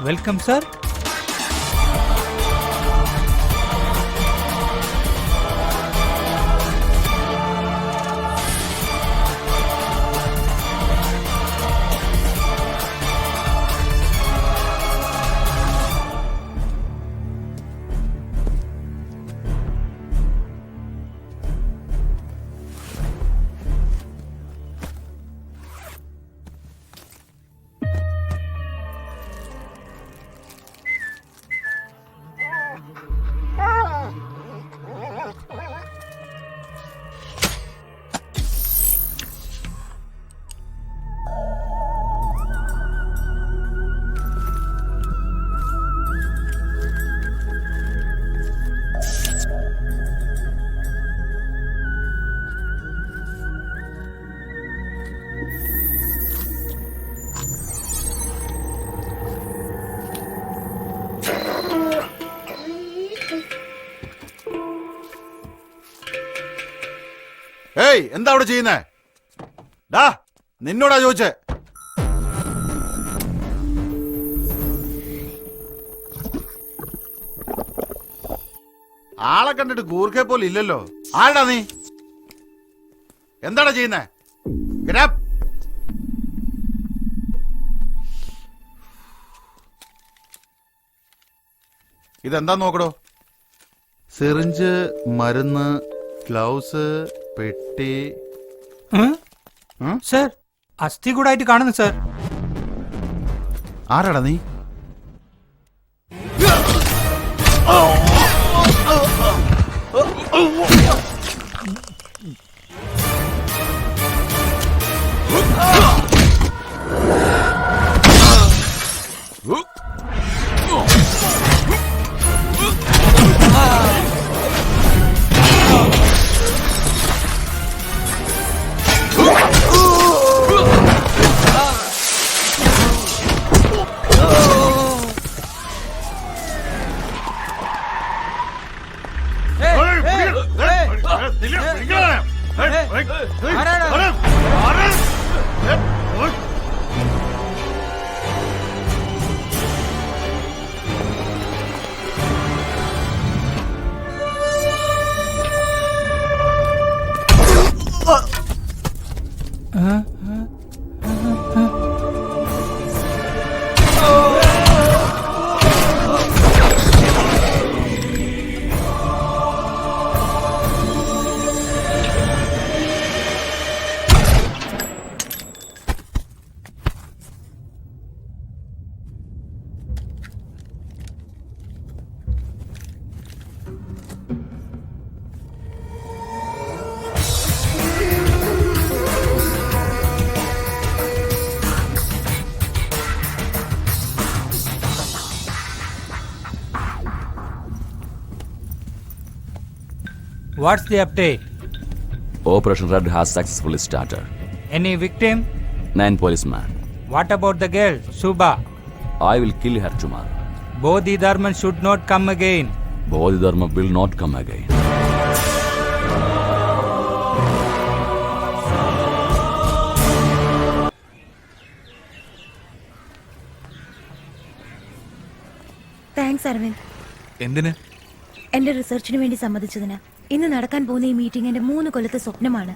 Welcome sir. ഏയ്, എന്താ അവിടെ ചെയ്യുന്നേ? ഡാ, നിന്നോടാ ചോദിച്ചേ. ആളെ കണ്ടിട്ട് ഗൂർഖെ പോലെ ഇല്ലല്ലോ. ആടാ നീ? എന്താടാ ചെയ്യുന്നേ? ഇതെന്താ നോക്കടോ? സിറിഞ്ച്, മരുന്ന്, ഗ്ലൗസ്, പെട്ടി. സർ, അസ്ഥി കൂടായിട്ട് കാണുന്നു സർ. ആരാടാ നീ? What's the update? Operation Red has successfully started. Any victim? 9 policemen. What about the girl, Subha? I will kill her tomorrow. Bodhidharman should not come again. Bodhidharma will not come again. Thanks Aravind. എന്തിന്? എന്റെ റിസർച്ചിന് വേണ്ടി സമ്മതിച്ചതിന്. ഇന്ന് നടക്കാൻ പോകുന്ന ഈ meeting എന്റെ 3 കൊല്ലത്തെ സ്വപ്നമാണ്.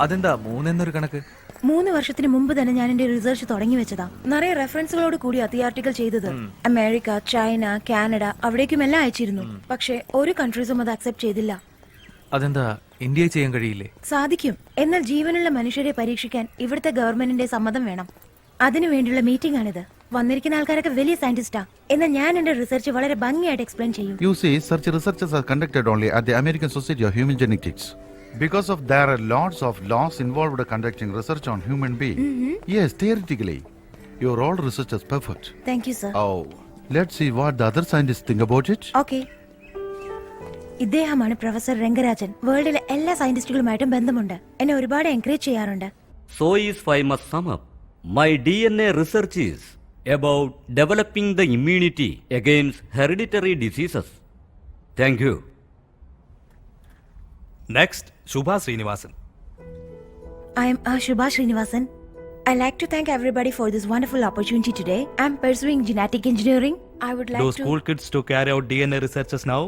അതെന്താ 3 എന്നൊരു കണക്ക്? 3 വർഷത്തിന് മുമ്പ് തന്നെ ഞാൻ എന്റെ റിസർച്ച് തുടങ്ങി വെച്ചതാ. നിറയെ റെഫറൻസുകളോട് കൂടി ആർട്ടിക്കൽ ചെയ്തത്. അമേരിക്ക, ചൈന, കാനഡ, അവിടേക്കും എല്ലാം അയച്ചിരുന്നു. പക്ഷെ ഒരു കൺട്രീസും അത് അക്സെപ്റ്റ് ചെയ്തില്ല. അതെന്താ ഇന്ത്യയിൽ ചെയ്യാൻ കഴിയില്ലേ? സാധിക്കും, എന്നാൽ ജീവനുള്ള മനുഷ്യരെ പരീക്ഷിക്കാൻ ഇവിടുത്തെ ഗവൺമെന്റിന്റെ സമ്മതം വേണം. അതിനു വേണ്ടിയുള്ള മീറ്റിംഗ് ആണിത്. വന്നിരിക്കുന്ന ആൾക്കാരൊക്കെ വലിയ സയന്റിസ്റ്റാ. എന്നാൽ ഞാൻ എന്റെ റിസർച്ച് വളരെ ഭംഗിയായിട്ട് എക്സ്പ്ലെയിൻ ചെയ്യും. You see, such researches are conducted only at the American Society of Human Genetics. Because of there are lots of laws involved in conducting research on human being. Yes, theoretically, your all research is perfect. Thank you, sir. Oh, let's see what the other scientists think about it. Okay. ഇദ്ദേഹമാണ് professor Rangarajan. വേൾഡിലെ എല്ലാ സയന്റിസ്റ്റുകളുമായിട്ടും ബന്ധമുണ്ട്. എന്നെ ഒരുപാട് encourage ചെയ്യാറുണ്ട്. So if I must sum up, my DNA research is about developing the immunity against hereditary diseases. Thank you. Next Shubha Srinivasan. I am Shubha Srinivasan. I'd like to thank everybody for this wonderful opportunity today. I'm pursuing genetic engineering. I would like Those to... school kids to carry out DNA researches now.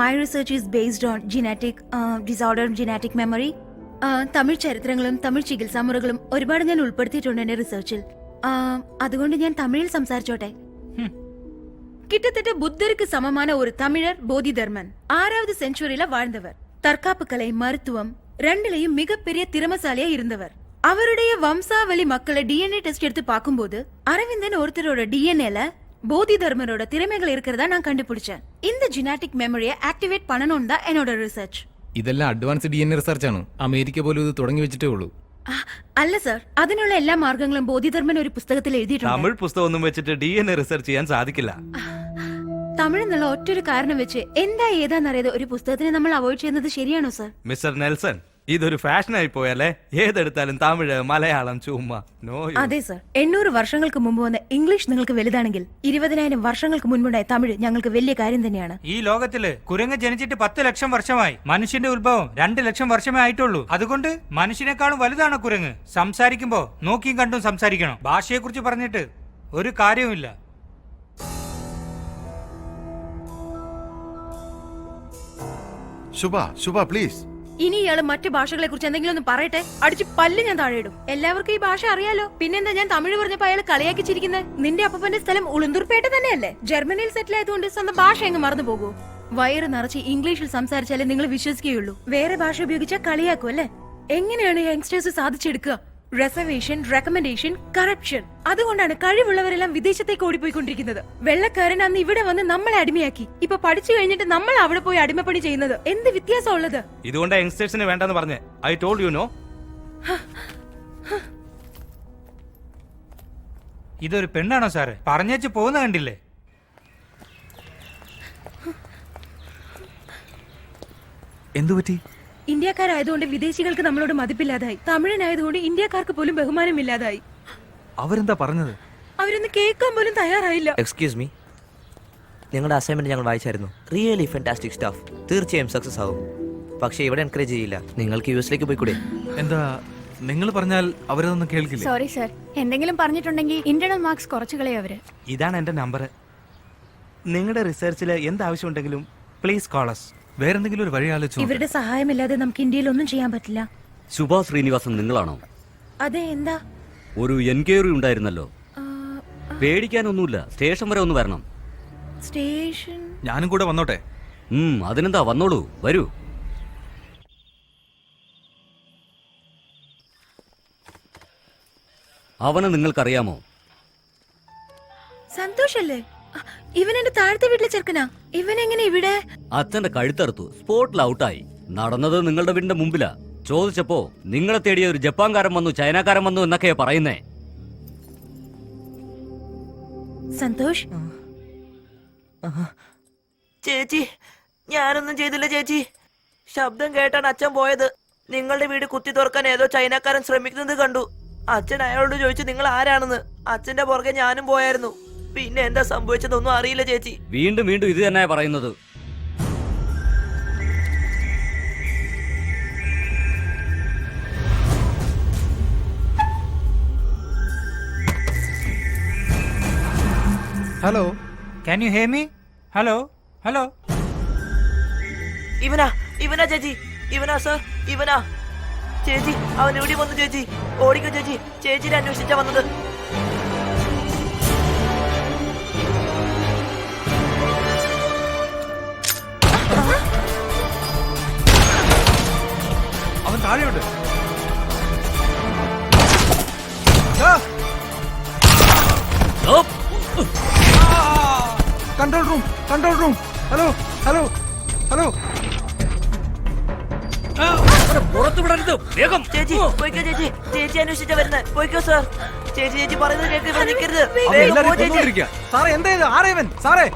My research is based on genetic disorder, genetic memory. Tamil ചരിത്രങ്ങളും തമിഴ് ചികിത്സാ മുറകളും ഒരുപാട് ഞാൻ ഉൾപ്പെടുത്തിയിട്ടുണ്ട് എന്റെ റിസർച്ചിൽ. അതുകൊണ്ട് ഞാൻ തമിഴിൽ സംസാരിച്ചോട്ടെ. கிட்டத்தட்ட புத்தருக்கு சமமான ஒரு தமிழர் போதிதர்மன் 6வது செஞ்சுரியில வாழ்ந்தவர். தற்காப்பு கலை, மருத்துவம் ரெண்டுலயும் மிகப்பெரிய திறமசாலியா இருந்தவர். அவருடைய வம்சாவளி மக்களை டிஎன்ஏ டெஸ்ட் எடுத்து பார்க்கும்போது அரவிந்தன் ஒருத்தரோட டிஎன்ஏல போதிதர்மரோட திறமைகள் இருக்கிறதா நான் கண்டுபிடிச்சேன். இந்த ஜெனடிக் மெமரியை ஆக்டிவேட் பண்ணணும்னு தான் என்னோட ரிசர்ச். ഇതെല്ലാം അഡ്വാൻസ് DNA റിസർച്ച് ആണ്. അമേരിക്ക പോലും ഇത് തുടങ്ങി വെച്ചിട്ടേ ഉള്ളൂ. അല്ല സർ, അതിനുള്ള എല്ലാ മാർഗങ്ങളും ബോധിധർമ്മൻ ഒരു പുസ്തകത്തിൽ എഴുതിയിട്ടുണ്ട്. തമിഴ് പുസ്തകം ഒന്നും വെച്ചിട്ട് DNA റിസർച്ച് ചെയ്യാൻ സാധിക്കില്ല. തമിഴ് എന്നുള്ള ഒറ്റൊരു കാരണം വെച്ച് എന്താ ഏതാന്നറിയാതെ ഒരു പുസ്തകത്തിനെ നമ്മൾ അവോയ്ഡ് ചെയ്യുന്നത് ശരിയാണോ സർ? മിസ്റ്റർ നെൽസൺ, ഇതൊരു ഫാഷനായി പോയല്ലേ? ഏതെടുത്താലും തമിഴ്, മലയാളം, ചുമ്മാ. നോ. അതെ സർ, 800 വർഷങ്ങൾക്ക് മുമ്പ് വന്ന ഇംഗ്ലീഷ് നിങ്ങൾക്ക് വലുതാണെങ്കിൽ 20,000 വർഷങ്ങൾക്ക് മുൻപുണ്ടായ തമിഴ് ഞങ്ങൾക്ക് വലിയ കാര്യം തന്നെയാണ്. ഈ ലോകത്തില് കുരങ്ങ് ജനിച്ചിട്ട് 10 ലക്ഷം വർഷമായി. മനുഷ്യന്റെ ഉത്ഭവം 2 ലക്ഷം വർഷമേ ആയിട്ടുള്ളൂ. അതുകൊണ്ട് മനുഷ്യനേക്കാളും വലുതാണ് കുരങ്ങ്. സംസാരിക്കുമ്പോ നോക്കിയും കണ്ടും സംസാരിക്കണം. ഭാഷയെ കുറിച്ച് പറഞ്ഞിട്ട് ഒരു കാര്യവുമില്ല. Shubha, please. ഇനി ഇയാള് മറ്റു ഭാഷകളെ കുറിച്ച് എന്തെങ്കിലും ഒന്ന് പറയട്ടെ, അടിച്ച് പല്ല് ഞാൻ താഴെയിടും. എല്ലാവർക്കും ഈ ഭാഷ അറിയാലോ, പിന്നെന്താ ഞാൻ തമിഴ് പറഞ്ഞപ്പോ അയാൾ കളിയാക്കി ചിരിക്കുന്നത്? നിന്റെ അപ്പന്റെ സ്ഥലം ഉളുന്തൂർപേട്ട തന്നെയല്ലേ? ജർമ്മനിയിൽ സെറ്റിൽ ആയതുകൊണ്ട് സ്വന്തം ഭാഷ എങ്ങ് മറന്നു പോകൂ. വയറ് നിറച്ച് ഇംഗ്ലീഷിൽ സംസാരിച്ചാലേ നിങ്ങൾ വിശ്വസിക്കുകയുള്ളൂ. വേറെ ഭാഷ ഉപയോഗിച്ചാൽ കളിയാക്കും അല്ലേ? എങ്ങനെയാണ് യങ്സ്റ്റേഴ്സ് സാധിച്ചെടുക്കുക? Reservation, recommendation, corruption. അതുകൊണ്ടാണ് കഴിവുള്ളവരെല്ലാം വിദേശത്തേക്ക് ഓടിപ്പോയിക്കൊണ്ടിരിക്കുന്നത്. വെള്ളക്കാരൻ അന്ന് ഇവിടെ വന്ന് നമ്മളെ അടിമയാക്കി. ഇപ്പൊ പഠിച്ചു കഴിഞ്ഞിട്ട് നമ്മൾ അവിടെ പോയി അടിമപ്പണി ചെയ്യുന്നത്. എന്ത് വ്യത്യാസം ഉള്ളത്? ഇതുകൊണ്ട് യങ്സ്റ്റേഴ്സിന് വേണ്ടെന്ന് പറഞ്ഞേ. I told you know. ഇതൊരു പെണ്ണാണോ സാറ്? പറഞ്ഞേച്ച് പോകുന്ന കണ്ടില്ലേ? എന്തു പറ്റി? ഇന്ത്യക്കാരായതുകൊണ്ട് വിദേശികൾക്ക് നമ്മളോട് മതിപ്പില്ലാതായി. തമിഴനായതുകൊണ്ട് ഇന്ത്യക്കാർക്ക് പോലും ബഹുമാനമില്ലാതായി. അവരെന്താ പറഞ്ഞത്? അവരൊന്ന് കേൾക്കാൻ പോലും തയ്യാറായില്ല. എക്സ്ക്യൂസ് മീ, നിങ്ങളുടെ അസൈൻമെന്റ് ഞങ്ങൾ വായിച്ചായിരുന്നു. Really fantastic staff. തീർച്ചയായും സക്സസ് ആവും. പക്ഷേ ഇവിടെ എൻകറേജ് ചെയ്യില്ല. നിങ്ങൾക്ക് യുഎസിലേക്ക് പോയിക്കൂടെ? എന്താ നിങ്ങൾ പറഞ്ഞാൽ അവരതൊന്നും കേൾക്കില്ല. സോറി സർ, എന്തെങ്കിലും പറഞ്ഞിട്ടുണ്ടെങ്കിൽ ഇന്റേണൽ മാർക്സ് കുറച്ചു കളയും അവര്. ഇതാണ് എന്റെ നമ്പർ. നിങ്ങളുടെ റിസർച്ചിൽ എന്താവശ്യമുണ്ടെങ്കിലും പ്ലീസ് കോൾ us. വേറെന്തെങ്കിലും ഒരു വഴി ആലോചിച്ചു. ഇവരുടെ സഹായമില്ലാതെ നമുക്ക് ഇന്ത്യയിൽ ഒന്നും ചെയ്യാൻ പറ്റില്ല. ശുഭാ ശ്രീനിവാസൻ നിങ്ങളാണോ? അതെ, എന്താ? ഒരു എൻക്വയറി ഉണ്ടായിരുന്നല്ലോ. പേടിക്കാനൊന്നുമില്ല, സ്റ്റേഷൻ വരെ ഒന്ന് വരണം. സ്റ്റേഷൻ? ഞാനും കൂടെ വന്നോട്ടെ? അതിനെന്താ, വന്നോളൂ, വരൂ. അവനെ നിങ്ങൾക്കറിയാമോ? സന്തോഷല്ലേ? ഇവൻ എന്റെ താഴത്തെ വീട്ടിലെ ചെറുക്കനാ. ഇവൻ എങ്ങനെ ഇവിടെ? അച്ഛന്റെ കഴുത്തറുത്തു, സ്പോട്ടിൽ ഔട്ടായി. നടന്നത് നിങ്ങളുടെ വീടിന്റെ മുമ്പിലാ. ചോദിച്ചപ്പോ നിങ്ങളെ തേടിയ ഒരു ജപ്പാൻകാരൻ വന്നു, ചൈനക്കാരൻ വന്നു എന്നൊക്കെയാ പറയുന്നേ. സന്തോഷ്, ചേച്ചി, ഞാനൊന്നും ചെയ്തില്ല ചേച്ചി. ശബ്ദം കേട്ടാണ് അച്ഛൻ പോയത്. നിങ്ങളുടെ വീട് കുത്തി തുറക്കാൻ ഏതോ ചൈനക്കാരൻ ശ്രമിക്കുന്നത് കണ്ടു. അച്ഛൻ അയാളോട് ചോദിച്ചു നിങ്ങൾ ആരാണെന്ന്. അച്ഛന്റെ പുറകെ ഞാനും പോയായിരുന്നു. പിന്നെ എന്താ സംഭവിച്ചതൊന്നും അറിയില്ല ചേച്ചി. വീണ്ടും വീണ്ടും ഇത് തന്നെയാ പറയുന്നത്. Hello, Can you hear me? Hello? Hello? ഇവനാ ചേച്ചി, ഇവനാ സർ, ഇവനാ ചേച്ചി. അവൻ ഇവിടെ വന്നു ചേച്ചി. ഓടിക്കോ ചേച്ചി, ചേച്ചിനെ അന്വേഷിച്ചാ വന്നത്. അവൻ താഴെയുണ്ട്. Control room. ഹലോ. പുറത്തു വിടരുത്, വേഗം. ചേച്ചി പോയിക്കോ ചേച്ചി, ചേച്ചി അന്വേഷിച്ചാ വരുന്നത്. പോയിക്കോ സർ. ചേച്ചി പറയുന്നത് കേൾക്ക്. ഇവിടെ നിൽക്കരുത്. എല്ലാരും കൊന്നുകൊണ്ടിരിക്കുക. സാറേ, എന്താ ഇത്? ആരേവൻ? സാറേ,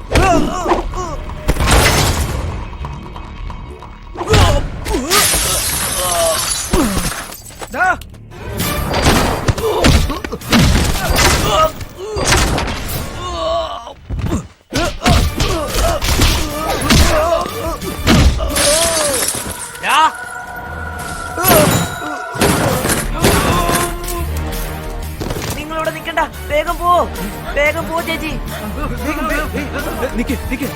ചേച്ചി. നിക്ക് നിക്ക്.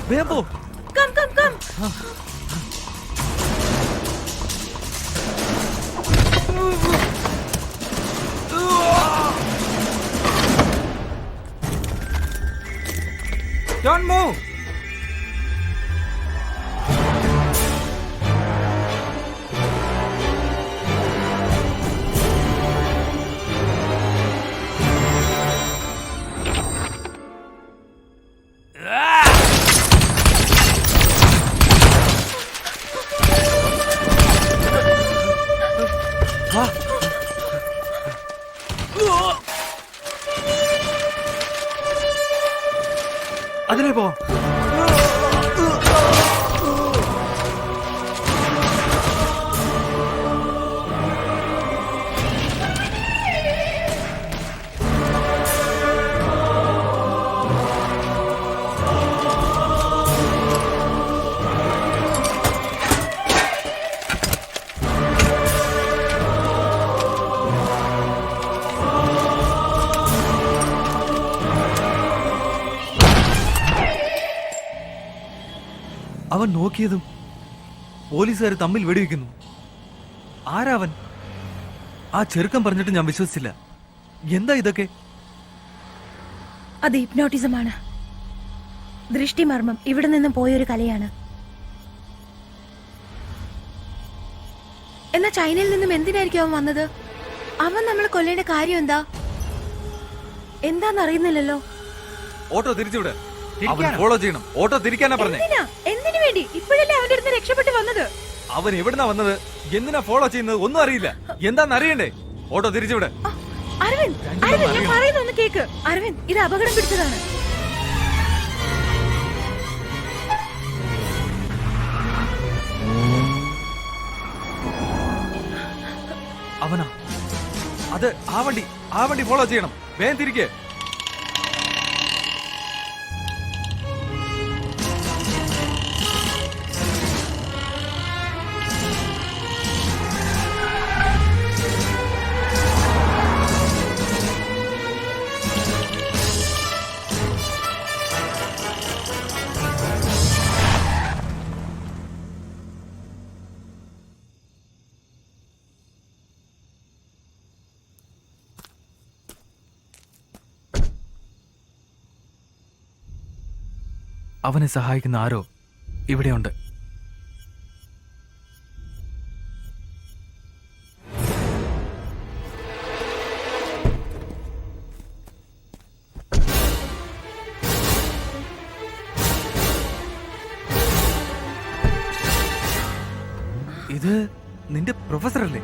വേഗം പോ. Come come come. Don't move. അതിലേ പോ. അവൻ നോക്കിയതും പോലീസുകാർ തമ്മിൽ വെടിവെക്കുന്നു. ആരാവൻ? ആ ചെറുക്കം പറഞ്ഞിട്ട് ഞാൻ വിശ്വസിച്ചില്ല. എന്താ ഇതൊക്കെ? അത് ഹിപ്നോട്ടിസമാണ്. ദൃഷ്ടിമർമ്മം ഇവിടെ നിന്നും പോയൊരു കലയാണ്. എന്നാ ചൈനയിൽ നിന്നും എന്തിനായിരിക്കും അവൻ വന്നത്? അവൻ നമ്മളെ കൊല്ലേണ്ട കാര്യം എന്താന്നറിയുന്നില്ലല്ലോ. ഓട്ടോ തിരിച്ചുവിട്. അവൻ തിരിക്കാനോ? ഫോളോ ചെയ്യണം. ഓട്ടോ തിരിക്കാനാ പറഞ്ഞേ. എന്തിനു വേണ്ടി? ഇപ്പോഴല്ലേ അവന്റെ അടുത്ത് രക്ഷപ്പെട്ട് വന്നത്. അവൻ എവിടുന്നാ വന്നത്, എന്തിനാ ഫോളോ ചെയ്യുന്നത് ഒന്നും അറിയില്ല. എന്താന്ന് അറിയണ്ടേ? ഓട്ടോ തിരിച്ചുവിട്. അരവിന്ദ്, അരവിന്ദ്, ഞാൻ പറയുന്ന ഒന്ന് കേക്ക്. അരവിന്ദ്, ഇത് അപകടം പിടിച്ചതാണ്. അവനാ അത്. ആ വണ്ടി ഫോളോ ചെയ്യണം. വേഗം തിരികെ. അവനെ സഹായിക്കുന്ന ആരോ ഇവിടെയുണ്ട്. ഇത് നിന്റെ പ്രൊഫസർ അല്ലേ?